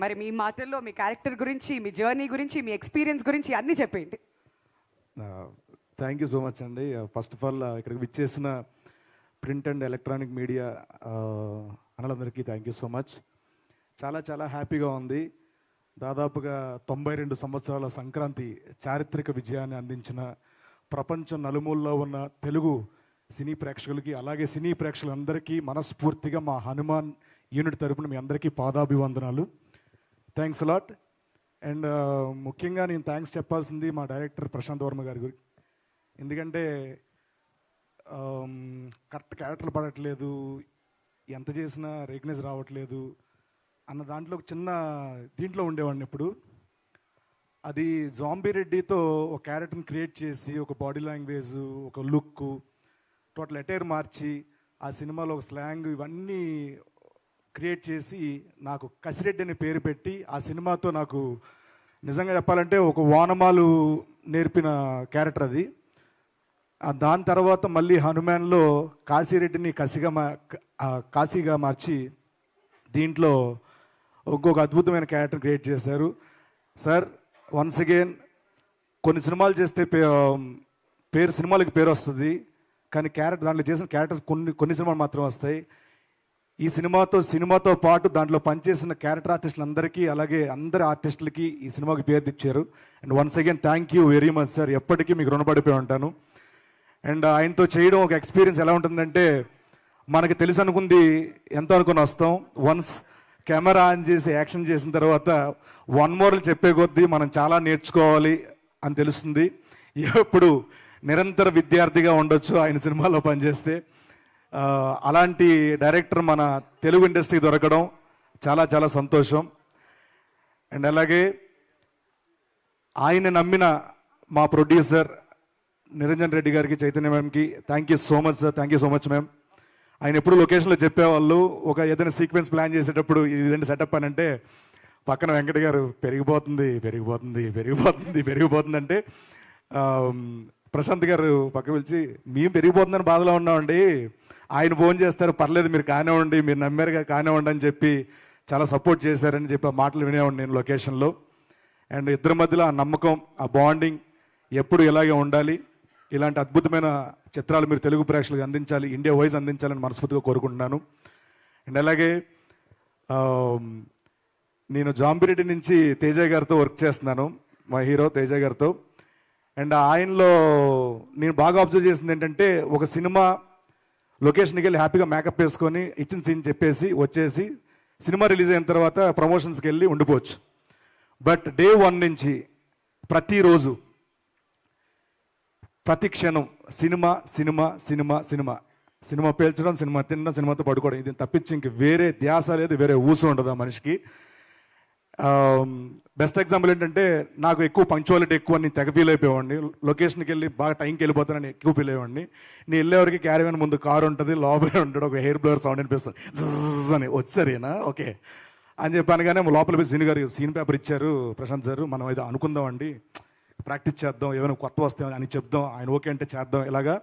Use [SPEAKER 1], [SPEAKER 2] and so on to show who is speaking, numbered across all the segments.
[SPEAKER 1] మరి మీ మాటల్లో మీ క్యారెక్టర్ గురించి, మీ జర్నీ గురించి, మీ ఎక్స్పీరియన్స్ గురించి అన్నీ చెప్పేయండి.
[SPEAKER 2] థ్యాంక్ యూ సో మచ్ అండి. ఫస్ట్ ఆఫ్ ఆల్ ఇక్కడికి విచ్చేసిన ప్రింట్ అండ్ ఎలక్ట్రానిక్ మీడియా అన్నలందరికీ థ్యాంక్ యూ సో మచ్. చాలా చాలా హ్యాపీగా ఉంది. దాదాపుగా 92 సంవత్సరాల సంక్రాంతి చారిత్రక విజయాన్ని అందించిన ప్రపంచం నలుమూలలో ఉన్న తెలుగు సినీ ప్రేక్షకులకి, అలాగే సినీ ప్రేక్షకులందరికీ మనస్ఫూర్తిగా మా హనుమాన్ యూనిట్ తరపున మీ అందరికీ పాదాభివందనాలు. Thanks a lot. అండ్ ముఖ్యంగా నేను థ్యాంక్స్ చెప్పాల్సింది మా డైరెక్టర్ ప్రశాంత్ వర్మ గారి గురించి. ఎందుకంటే కరెక్ట్ క్యారెక్టర్లు పడట్లేదు, ఎంత చేసినా రికగ్నైజ్ రావట్లేదు అన్న దాంట్లో ఒక చిన్న దీంట్లో ఉండేవాడిని. ఇప్పుడు అది జాంబీ రెడ్డితో ఒక క్యారెక్టర్ని క్రియేట్ చేసి, ఒక బాడీ లాంగ్వేజ్, ఒక లుక్, టోటల్ అటైర్ మార్చి ఆ సినిమాలో ఒక స్లాంగ్ ఇవన్నీ క్రియేట్ చేసి నాకు కసిరెడ్డి అనే పేరు పెట్టి ఆ సినిమాతో నాకు నిజంగా చెప్పాలంటే ఒక వానమాలు నేర్పిన క్యారెక్టర్ అది. దాని తర్వాత మళ్ళీ హనుమాన్లో కాశీరెడ్డిని కాశీగా మార్చి దీంట్లో ఇంకొక అద్భుతమైన క్యారెక్టర్ క్రియేట్ చేశారు సార్. వన్స్ అగైన్ కొన్ని సినిమాలు చేస్తే సినిమాలకి పేరు వస్తుంది, కానీ దాంట్లో చేసిన క్యారెక్టర్స్ కొన్ని సినిమాలు మాత్రం వస్తాయి. ఈ సినిమాతో పాటు దాంట్లో పనిచేసిన క్యారెక్టర్ ఆర్టిస్టులందరికీ, అలాగే అందరి ఆర్టిస్టులకి ఈ సినిమాకి పేరు తెచ్చారు. And once again thank you very much sir. ఎప్పటికీ మీకు రుణపడిపోయి ఉంటాను. అండ్ ఆయనతో చేయడం ఒక ఎక్స్పీరియన్స్ ఎలా ఉంటుందంటే, మనకి తెలుసు అనుకుంది ఎంత అనుకుని వస్తాం, వన్స్ కెమెరా ఆన్ చేసి యాక్షన్ చేసిన తర్వాత వన్ మోర్లు చెప్పే కొద్దీ మనం చాలా నేర్చుకోవాలి అని తెలుస్తుంది. ఎప్పుడు నిరంతర విద్యార్థిగా ఉండొచ్చు ఆయన సినిమాలో పనిచేస్తే. అలాంటి డైరెక్టర్ మన తెలుగు ఇండస్ట్రీకి దొరకడం చాలా చాలా సంతోషం. అండ్ అలాగే ఆయన నమ్మిన మా ప్రొడ్యూసర్ నిరంజన్ రెడ్డి గారికి, చైతన్య మ్యామ్కి thank you so much sir. Thank you so much ma'am. ఆయన ఎప్పుడు లొకేషన్లో చెప్పేవాళ్ళు, ఒక ఏదైనా సీక్వెన్స్ ప్లాన్ చేసేటప్పుడు ఇదేంటి సెటప్ అని అంటే, పక్కన వెంకట గారు పెరిగిపోతుంది అంటే ప్రశాంత్ గారు పక్క పిలిచి, మేము పెరిగిపోతుందని బాధలో ఉన్నామండి, ఆయన ఫోన్ చేస్తారు, పర్లేదు మీరు కానివ్వండి, మీరు నమ్మారుగా కానివ్వండి అని చెప్పి చాలా సపోర్ట్ చేశారని చెప్పి ఆ మాటలు వినేవాడిని నేను లొకేషన్లో. అండ్ ఇద్దరి మధ్యలో ఆ నమ్మకం, ఆ బాండింగ్ ఎప్పుడు ఇలాగే ఉండాలి. ఇలాంటి అద్భుతమైన చిత్రాలు మీరు తెలుగు ప్రేక్షకులకు అందించాలి, ఇండియా వైజ్ అందించాలని మనస్ఫూర్తిగా కోరుకుంటున్నాను. అండ్ అలాగే నేను జాంబిరెడ్డి నుంచి తేజ గారితో వర్క్ చేస్తున్నాను, మా హీరో తేజ గారితో. అండ్ ఆయనలో నేను బాగా అబ్జర్వ్ చేసింది ఏంటంటే, ఒక సినిమా లొకేషన్కి వెళ్ళి హ్యాపీగా మేకప్ వేసుకొని ఇచ్చిన సీన్ చెప్పేసి వచ్చేసి సినిమా రిలీజ్ అయిన తర్వాత ప్రమోషన్స్కి వెళ్ళి ఉండిపోవచ్చు. బట్ డే 1 నుంచి ప్రతిరోజు ప్రతి క్షణం cinema cinema cinema cinema cinema పేల్చడం, సినిమా తినడం, సినిమాతో పడుకోవడం, ఇది తప్పించి ఇంక వేరే ధ్యాస లేదు, వేరే ఊసు ఉండదు ఆ మనిషికి. బెస్ట్ ఎగ్జాంపుల్ ఏంటంటే, నాకు ఎక్కువ పంక్చువాలిటీ ఎక్కువ, నేను తెగ ఫీల్ అయిపోయేవాడిని. లొకేషన్కి వెళ్ళి బాగా టైంకి వెళ్ళిపోతానని ఎక్కువ ఫీల్ అయ్యేవాడిని. నేను వెళ్ళేవరకు క్యారీవన్ ముందు కారు ఉంటుంది, లోపలే ఉంటాడు ఒక హెయిర్ బ్లోవర్ సౌండ్ అనిపిస్తుంది, జజ్ అని. వచ్చారేనా ఓకే అని చెప్పాను. కానీ లోపల పోయి సీన్ గారు సీన్ పేపర్ ఇచ్చారు ప్రశాంత్ సార్, మనం ఏదో అనుకుందామండి, ప్రాక్టీస్ చేద్దాం, ఏమైనా కొత్త వస్తాయి అని చెప్దాం, ఆయన ఓకే అంటే చేద్దాం ఇలాగా.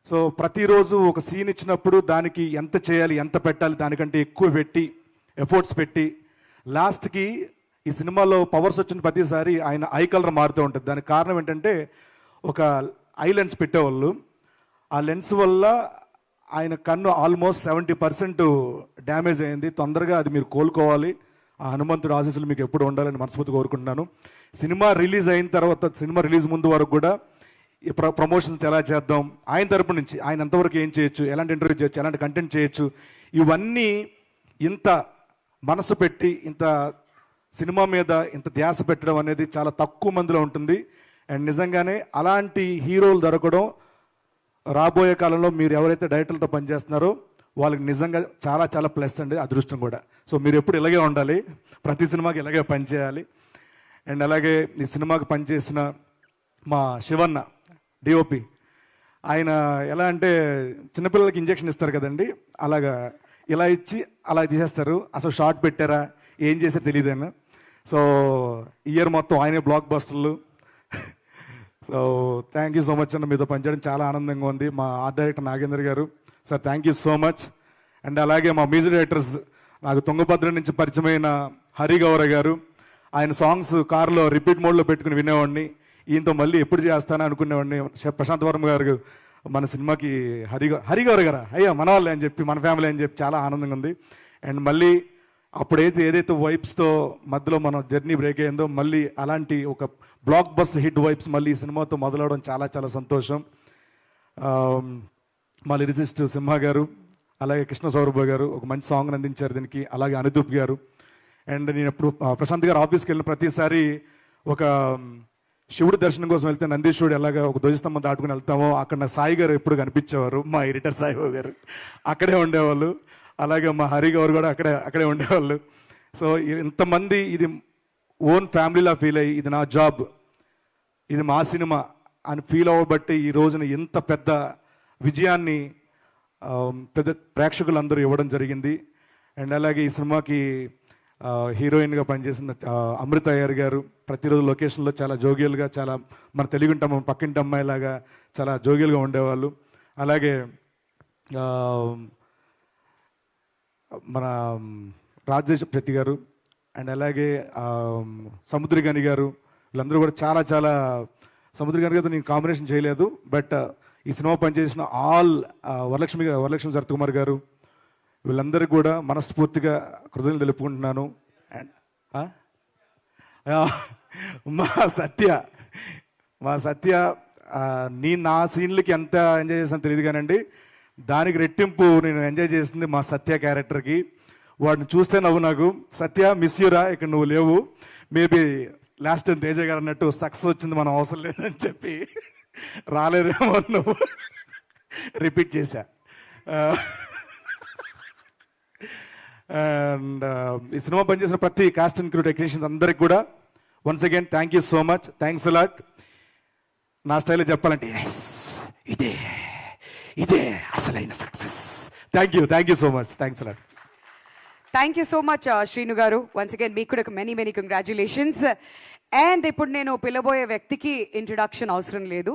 [SPEAKER 2] సో ప్రతిరోజు ఒక సీన్ ఇచ్చినప్పుడు దానికి ఎంత చేయాలి, ఎంత పెట్టాలి, దానికంటే ఎక్కువ పెట్టి ఎఫర్ట్స్ పెట్టి లాస్ట్కి ఈ సినిమాలో పవర్స్ వచ్చిన ప్రతిసారి ఆయన ఐ కలర్ మారుతూ ఉంటుంది. దానికి కారణం ఏంటంటే, ఒక ఐ లెన్స్ పెట్టేవాళ్ళు, ఆ లెన్స్ వల్ల ఆయన కన్ను ఆల్మోస్ట్ 70% డ్యామేజ్ అయింది. తొందరగా అది మీరు కోలుకోవాలి, ఆ హనుమంతుడు ఆశీస్సులు మీకు ఎప్పుడు ఉండాలని మనస్ఫూర్తి కోరుకుంటున్నాను. సినిమా రిలీజ్ అయిన తర్వాత, సినిమా రిలీజ్ ముందు వరకు కూడా ప్రమోషన్స్ ఎలా చేద్దాం, ఆయన తరపు నుంచి ఆయన ఎంతవరకు ఏం చేయొచ్చు, ఎలాంటి ఇంటర్వ్యూ చేయొచ్చు, ఎలాంటి కంటెంట్ చేయొచ్చు, ఇవన్నీ ఇంత మనసు పెట్టి ఇంత సినిమా మీద ఇంత ధ్యాస పెట్టడం అనేది చాలా తక్కువ మందిలో ఉంటుంది. అండ్ నిజంగానే అలాంటి హీరోలు దొరకడం రాబోయే కాలంలో మీరు ఎవరైతే డైరెక్టర్లతో పనిచేస్తున్నారో వాళ్ళకి నిజంగా చాలా చాలా ప్లస్ అండి, అదృష్టం కూడా. సో మీరు ఎప్పుడు ఇలాగే ఉండాలి, ప్రతి సినిమాకి ఇలాగే పనిచేయాలి. అండ్ అలాగే ఈ సినిమాకి పనిచేసిన మా శివన్న డిఓపి, ఆయన ఎలా అంటే చిన్నపిల్లలకి ఇంజెక్షన్ ఇస్తారు కదండి, అలాగా ఇలా ఇచ్చి అలా తీసేస్తారు. అసలు షార్ట్ పెట్టారా ఏం చేశారో తెలియదేనా. సో ఇయర్ మొత్తం ఆయనే బ్లాక్ బస్టర్లు. So thank you so much అన్న, మీతో పనిచేయడం చాలా ఆనందంగా ఉంది. మా ఆర్ట్ డైరెక్టర్ నాగేంద్ర గారు sir, thank you so much. And అలాగే మా మ్యూజిక్ డైరెక్టర్స్ నాకు తుంగభద్ర నుంచి పరిచయమైన హరి గౌర గారు, ఆయన సాంగ్స్ కార్లో రిపీట్ మోడ్లో పెట్టుకుని వినేవాడిని. ఈయనతో మళ్ళీ ఎప్పుడు చేస్తానని అనుకునేవాడిని. ప్రశాంత్ వర్మ గారు మన సినిమాకి హరి గౌర గారా, అయ్యా మన వాళ్ళే అని చెప్పి, మన ఫ్యామిలీ అని చెప్పి చాలా ఆనందంగా ఉంది. అండ్ మళ్ళీ అప్పుడైతే ఏదైతే వైబ్స్తో మధ్యలో మన జర్నీ బ్రేక్ అయిందో, మళ్ళీ అలాంటి ఒక బ్లాక్ బస్టర్ హిట్ వైబ్స్ మళ్ళీ ఈ సినిమాతో మొదలవడం చాలా చాలా సంతోషం. మా లిరిసిస్ట్ సింహ గారు, అలాగే కృష్ణ సౌరభ గారు ఒక మంచి సాంగ్ అందించారు దీనికి, అలాగే అనుదూప్ గారు. అండ్ నేను ఎప్పుడు ప్రశాంత్ గారు ఆఫీస్కి వెళ్ళిన ప్రతిసారి ఒక శివుడి దర్శనం కోసం వెళ్తే నందీశ్వరుడు ఎలాగా ఒక ధ్వజస్తంభం దాటుకుని వెళ్తామో అక్కడ నాకు సాయి గారు ఎప్పుడు కనిపించేవారు. మా ఎడిటర్ సాయిబాబు గారు అక్కడే ఉండేవాళ్ళు, అలాగే మా హరి గౌర్ కూడా అక్కడే ఉండేవాళ్ళు. సో ఇంతమంది ఇది ఓన్ ఫ్యామిలీలా ఫీల్ అయ్యి ఇది నా జాబ్, ఇది మా సినిమా అని ఫీల్ అవ్వబట్టి ఈ రోజున ఎంత పెద్ద విజయాన్ని పెద్ద ప్రేక్షకులందరూ ఇవ్వడం జరిగింది. అండ్ అలాగే ఈ సినిమాకి హీరోయిన్గా పనిచేసిన అమృత అయ్యర్ గారు ప్రతిరోజు లొకేషన్లో చాలా జోగియల్గా, చాలా మన తెలుగుంటాం పక్కింటి అమ్మాయిలాగా చాలా జోగియల్గా ఉండేవాళ్ళు. అలాగే మన రాజేష్ శెట్టి గారు అండ్ అలాగే సముద్రగని గారు, వీళ్ళందరూ కూడా చాలా చాలా, సముద్రగని గారితో నేను కాంబినేషన్ చేయలేదు, బట్ ఈ సినిమా పనిచేసిన ఆల్ వరలక్ష్మి సరత్కుమార్ గారు, వీళ్ళందరికీ కూడా మనస్ఫూర్తిగా కృతజ్ఞతలు తెలుపుకుంటున్నాను. అండ్ మా సత్య నా సీన్లకి ఎంత ఎంజాయ్ చేసాను తెలియదు కానండి, దానికి రెట్టింపు నేను ఎంజాయ్ చేసింది మా సత్య క్యారెక్టర్కి. వాడిని చూస్తే నవ్వు నాకు, సత్య మిస్ యూరా, ఇక్కడ నువ్వు లేవు, మేబీ లాస్ట్ టైం తేజ గారు అన్నట్టు సక్సెస్ వచ్చింది, మనం అవసరం లేదని చెప్పి రాలేదేమో నువ్వు రిపీట్ చేశా. అండ్ ఈ సినిమా పనిచేసిన ప్రతి కాస్ట్ అండ్ క్రూ టెక్నీషియన్స్ అందరికి కూడా once again thank you so much, thanks a lot. నా స్టైల్లో చెప్పాలంటే ఇదే అసలైన success. Thank you so much, thanks a lot.
[SPEAKER 1] Thank you so much Srinu గారు. వన్స్ అగైన్ మీకు కూడా మెనీ కంగ్రాచులేషన్స్. అండ్ ఇప్పుడు నేను పిలబోయే వ్యక్తికి ఇంట్రొడక్షన్ అవసరం లేదు.